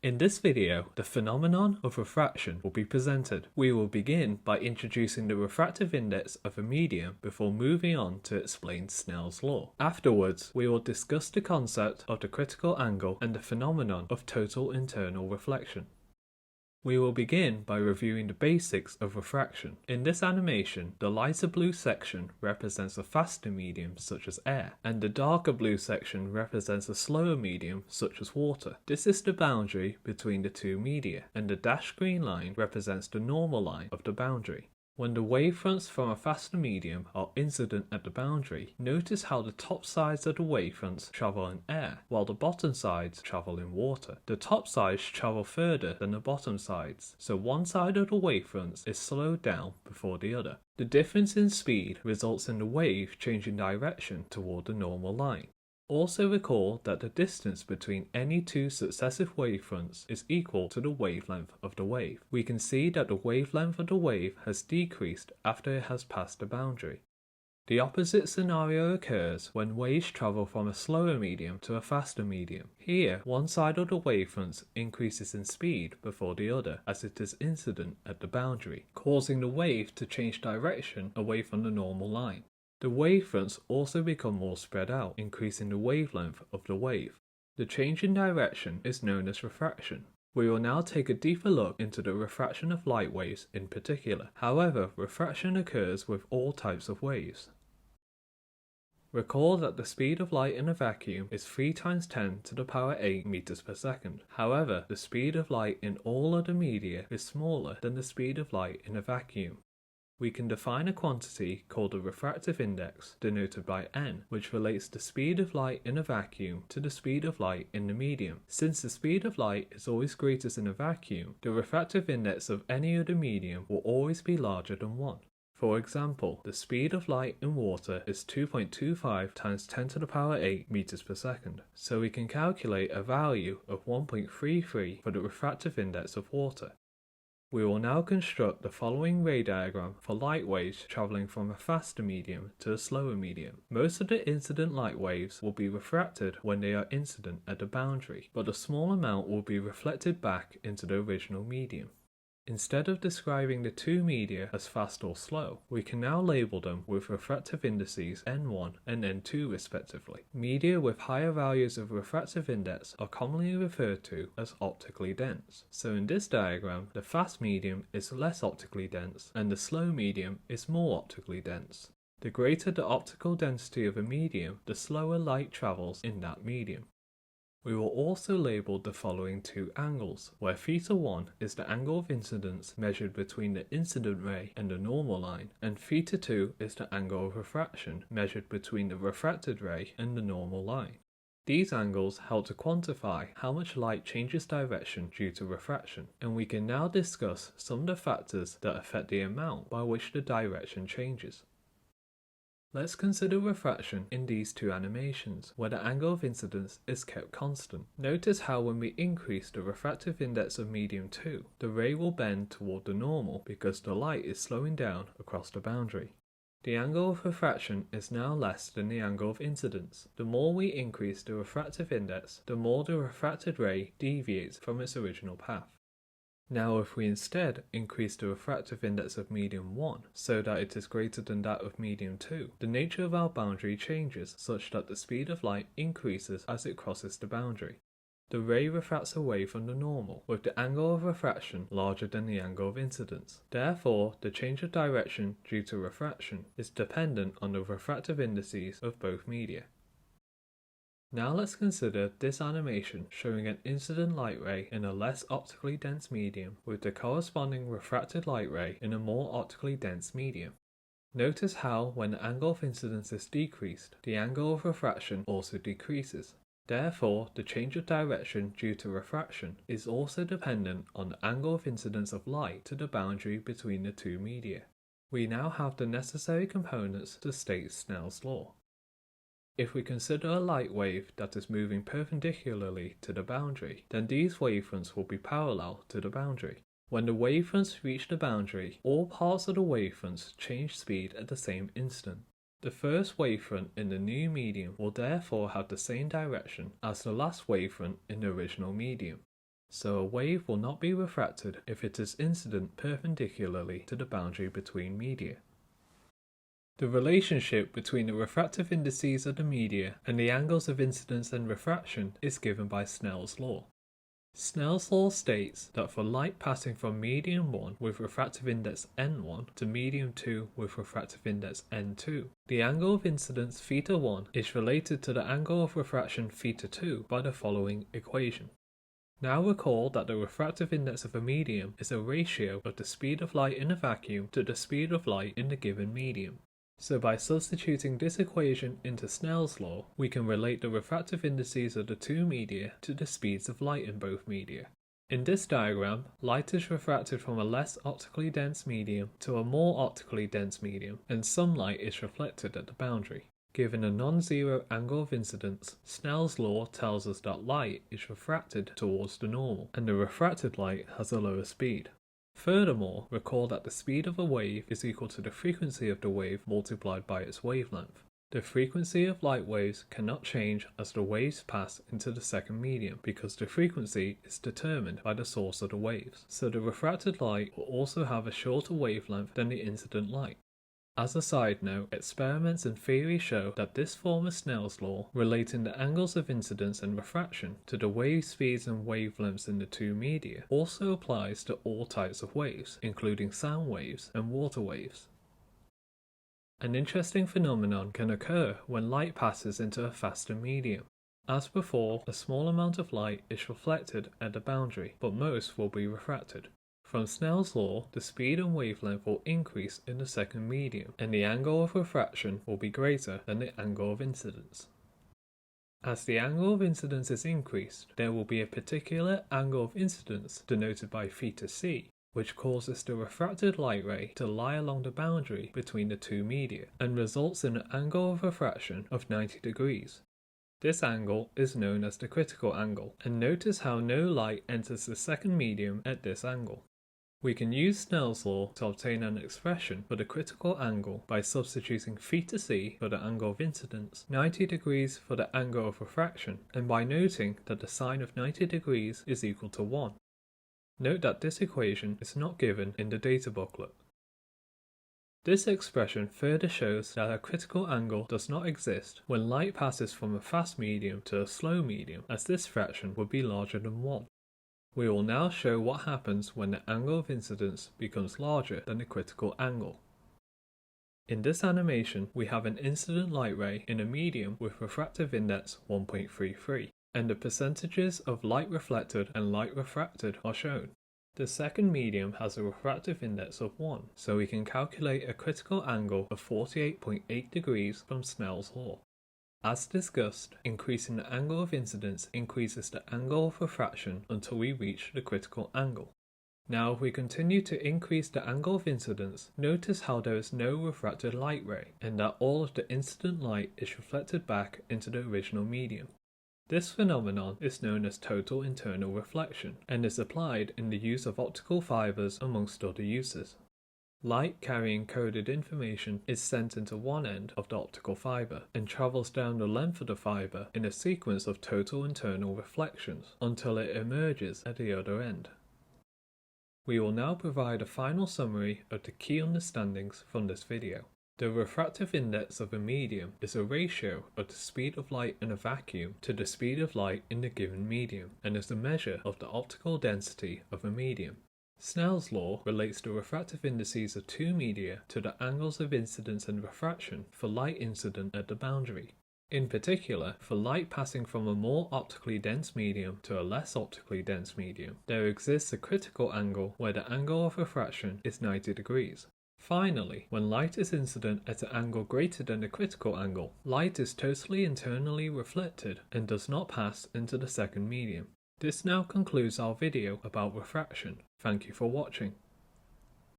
In this video, the phenomenon of refraction will be presented. We will begin by introducing the refractive index of a medium before moving on to explain Snell's law. Afterwards, we will discuss the concept of the critical angle and the phenomenon of total internal reflection. We will begin by reviewing the basics of refraction. In this animation, the lighter blue section represents a faster medium such as air, and the darker blue section represents a slower medium such as water. This is the boundary between the two media, and the dashed green line represents the normal line of the boundary. When the wavefronts from a faster medium are incident at the boundary, notice how the top sides of the wavefronts travel in air, while the bottom sides travel in water. The top sides travel further than the bottom sides, so one side of the wavefronts is slowed down before the other. The difference in speed results in the wave changing direction toward the normal line. Also recall that the distance between any two successive wavefronts is equal to the wavelength of the wave. We can see that the wavelength of the wave has decreased after it has passed the boundary. The opposite scenario occurs when waves travel from a slower medium to a faster medium. Here, one side of the wavefronts increases in speed before the other, as it is incident at the boundary, causing the wave to change direction away from the normal line. The wavefronts also become more spread out, increasing the wavelength of the wave. The change in direction is known as refraction. We will now take a deeper look into the refraction of light waves in particular. However, refraction occurs with all types of waves. Recall that the speed of light in a vacuum is 3 times 10 to the power 8 meters per second. However, the speed of light in all other media is smaller than the speed of light in a vacuum. We can define a quantity called the refractive index, denoted by n, which relates the speed of light in a vacuum to the speed of light in the medium. Since the speed of light is always greatest in a vacuum, the refractive index of any other medium will always be larger than 1. For example, the speed of light in water is 2.25 times 10 to the power 8 meters per second, so we can calculate a value of 1.33 for the refractive index of water. We will now construct the following ray diagram for light waves traveling from a faster medium to a slower medium. Most of the incident light waves will be refracted when they are incident at the boundary, but a small amount will be reflected back into the original medium. Instead of describing the two media as fast or slow, we can now label them with refractive indices n1 and n2 respectively. Media with higher values of refractive index are commonly referred to as optically dense. So in this diagram, the fast medium is less optically dense and the slow medium is more optically dense. The greater the optical density of a medium, the slower light travels in that medium. We will also label the following two angles, where θ1 is the angle of incidence measured between the incident ray and the normal line, and θ2 is the angle of refraction measured between the refracted ray and the normal line. These angles help to quantify how much light changes direction due to refraction, and we can now discuss some of the factors that affect the amount by which the direction changes. Let's consider refraction in these two animations, where the angle of incidence is kept constant. Notice how when we increase the refractive index of medium 2, the ray will bend toward the normal because the light is slowing down across the boundary. The angle of refraction is now less than the angle of incidence. The more we increase the refractive index, the more the refracted ray deviates from its original path. Now if we instead increase the refractive index of medium 1 so that it is greater than that of medium 2, the nature of our boundary changes such that the speed of light increases as it crosses the boundary. The ray refracts away from the normal, with the angle of refraction larger than the angle of incidence. Therefore, the change of direction due to refraction is dependent on the refractive indices of both media. Now let's consider this animation showing an incident light ray in a less optically dense medium with the corresponding refracted light ray in a more optically dense medium. Notice how when the angle of incidence is decreased, the angle of refraction also decreases. Therefore, the change of direction due to refraction is also dependent on the angle of incidence of light to the boundary between the two media. We now have the necessary components to state Snell's law. If we consider a light wave that is moving perpendicularly to the boundary, then these wavefronts will be parallel to the boundary. When the wavefronts reach the boundary, all parts of the wavefronts change speed at the same instant. The first wavefront in the new medium will therefore have the same direction as the last wavefront in the original medium. so a wave will not be refracted if it is incident perpendicularly to the boundary between media. The relationship between the refractive indices of the media and the angles of incidence and refraction is given by Snell's law. Snell's law states that for light passing from medium 1 with refractive index n1 to medium 2 with refractive index n2, the angle of incidence θ1 is related to the angle of refraction θ2 by the following equation. Now recall that the refractive index of a medium is a ratio of the speed of light in a vacuum to the speed of light in the given medium. So by substituting this equation into Snell's law, we can relate the refractive indices of the two media to the speeds of light in both media. In this diagram, light is refracted from a less optically dense medium to a more optically dense medium, and some light is reflected at the boundary. Given a non-zero angle of incidence, Snell's law tells us that light is refracted towards the normal, and the refracted light has a lower speed. Furthermore, recall that the speed of a wave is equal to the frequency of the wave multiplied by its wavelength. The frequency of light waves cannot change as the waves pass into the second medium because the frequency is determined by the source of the waves, so the refracted light will also have a shorter wavelength than the incident light. As a side note, experiments and theory show that this form of Snell's law, relating the angles of incidence and refraction to the wave speeds and wavelengths in the two media, also applies to all types of waves, including sound waves and water waves. An interesting phenomenon can occur when light passes into a faster medium. As before, a small amount of light is reflected at the boundary, but most will be refracted. From Snell's law, the speed and wavelength will increase in the second medium, and the angle of refraction will be greater than the angle of incidence. As the angle of incidence is increased, there will be a particular angle of incidence denoted by θc, which causes the refracted light ray to lie along the boundary between the two media, and results in an angle of refraction of 90 degrees. This angle is known as the critical angle, and notice how no light enters the second medium at this angle. We can use Snell's law to obtain an expression for the critical angle by substituting θc for the angle of incidence, 90 degrees for the angle of refraction, and by noting that the sine of 90 degrees is equal to 1. Note that this equation is not given in the data booklet. This expression further shows that a critical angle does not exist when light passes from a fast medium to a slow medium, as this fraction would be larger than 1. We will now show what happens when the angle of incidence becomes larger than the critical angle. In this animation, we have an incident light ray in a medium with refractive index 1.33, and the percentages of light reflected and light refracted are shown. The second medium has a refractive index of 1, so we can calculate a critical angle of 48.8 degrees from Snell's law. As discussed, increasing the angle of incidence increases the angle of refraction until we reach the critical angle. Now if we continue to increase the angle of incidence, notice how there is no refracted light ray, and that all of the incident light is reflected back into the original medium. This phenomenon is known as total internal reflection, and is applied in the use of optical fibers amongst other uses. Light carrying coded information is sent into one end of the optical fiber and travels down the length of the fiber in a sequence of total internal reflections until it emerges at the other end. We will now provide a final summary of the key understandings from this video. The refractive index of a medium is a ratio of the speed of light in a vacuum to the speed of light in the given medium, and is a measure of the optical density of a medium. Snell's law relates the refractive indices of two media to the angles of incidence and refraction for light incident at the boundary. In particular, for light passing from a more optically dense medium to a less optically dense medium, there exists a critical angle where the angle of refraction is 90 degrees. Finally, when light is incident at an angle greater than the critical angle, light is totally internally reflected and does not pass into the second medium. This now concludes our video about refraction. Thank you for watching.